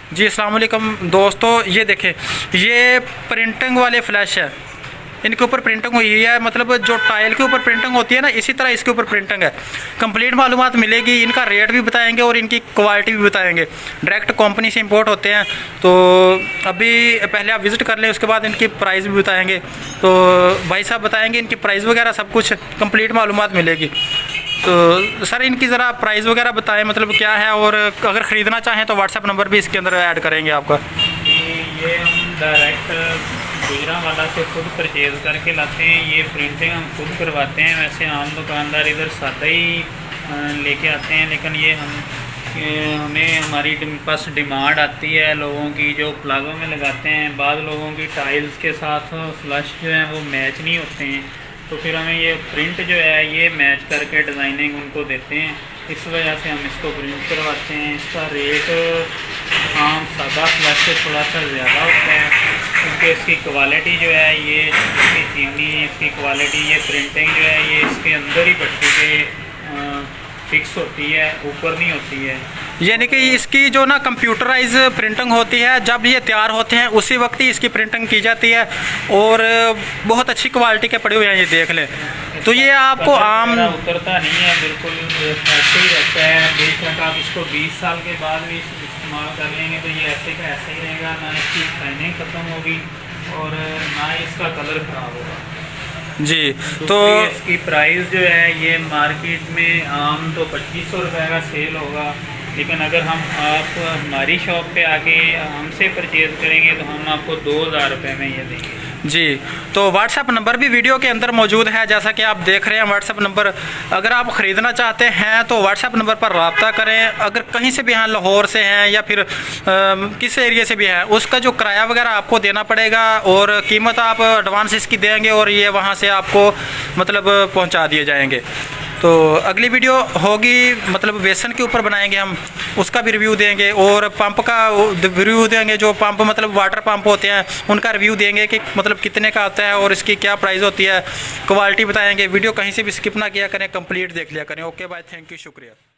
जी अस्सलाम वालेकुम दोस्तों, ये देखें, ये प्रिंटिंग वाले फ्लैश है। इनके ऊपर प्रिंटिंग हुई है, मतलब जो टाइल के ऊपर प्रिंटिंग होती है ना, इसी तरह इसके ऊपर प्रिंटिंग है। कंप्लीट मालूमात मिलेगी, इनका रेट भी बताएंगे और इनकी क्वालिटी भी बताएंगे। डायरेक्ट कंपनी से इंपोर्ट होते हैं, तो अभी पहले आप विज़िट कर लें, उसके बाद इनकी प्राइस भी बताएंगे। तो भाई साहब बताएंगे इनकी प्राइस वगैरह, सब कुछ कंप्लीट मालूमात मिलेगी। तो सर इनकी ज़रा प्राइस वगैरह बताएं, मतलब क्या है, और अगर ख़रीदना चाहें तो व्हाट्सएप नंबर भी इसके अंदर ऐड करेंगे आपका। ये हम डायरेक्ट गुजरांवाला से खुद परचेज़ करके लाते हैं। ये प्रिंटिंग हम खुद करवाते हैं। वैसे आम दुकानदार इधर सादा ही लेके आते हैं, लेकिन ये हमें हमारी पास डिमांड आती है लोगों की, जो प्लाजो में लगाते हैं। बाद लोगों की टाइल्स के साथ फ्लश जो है वो मैच नहीं होते हैं, तो फिर हमें ये प्रिंट जो है ये मैच करके डिज़ाइनिंग उनको देते हैं। इस वजह से हम इसको प्रिंट करवाते हैं। इसका रेट आम सादा फ्लैश से थोड़ा सा ज़्यादा होता है, क्योंकि इसकी क्वालिटी जो है ये इसकी चीनी, इसकी क्वालिटी, ये प्रिंटिंग जो है ये इसके अंदर ही पट्टी के फिक्स होती है, ऊपर नहीं होती है। यानी कि इसकी जो ना कंप्यूटराइज प्रिंटिंग होती है, जब ये तैयार होते हैं उसी वक्त ही इसकी प्रिंटिंग की जाती है, और बहुत अच्छी क्वालिटी के पड़े हुए हैं, ये देख लें। तो ये आपको आम उतरता नहीं है, बिल्कुल ऐसे ही रहता है। बेशक आप इसको 20 साल के बाद भी इस्तेमाल कर लेंगे तो ये ऐसे का ऐसे ही रहेगा, ना इसकी शाइनिंग ख़त्म होगी और ना इसका कलर ख़राब होगा जी। तो इसकी प्राइस जो है ये मार्केट में आम तो 2500 रुपये का सेल होगा, लेकिन अगर आप हमारी शॉप पे आके हमसे परचेज़ करेंगे तो हम आपको 2000 रुपये में ये देंगे जी। तो व्हाट्सएप नंबर भी वीडियो के अंदर मौजूद है, जैसा कि आप देख रहे हैं व्हाट्सएप नंबर। अगर आप ख़रीदना चाहते हैं तो व्हाट्सएप नंबर पर रब्ता करें। अगर कहीं से भी हैं, लाहौर से हैं या फिर किस एरिया से भी हैं, उसका जो किराया वगैरह आपको देना पड़ेगा, और कीमत आप एडवांस इसकी देंगे और ये वहाँ से आपको मतलब पहुँचा दिए जाएंगे। तो अगली वीडियो होगी, मतलब वेसन के ऊपर बनाएंगे हम, उसका भी रिव्यू देंगे, और पंप का रिव्यू देंगे। जो पंप मतलब वाटर पंप होते हैं उनका रिव्यू देंगे कि मतलब कितने का आता है और इसकी क्या प्राइस होती है, क्वालिटी बताएंगे। वीडियो कहीं से भी स्किप ना किया करें, कंप्लीट देख लिया करें। ओके बाय, थैंक यू, शुक्रिया।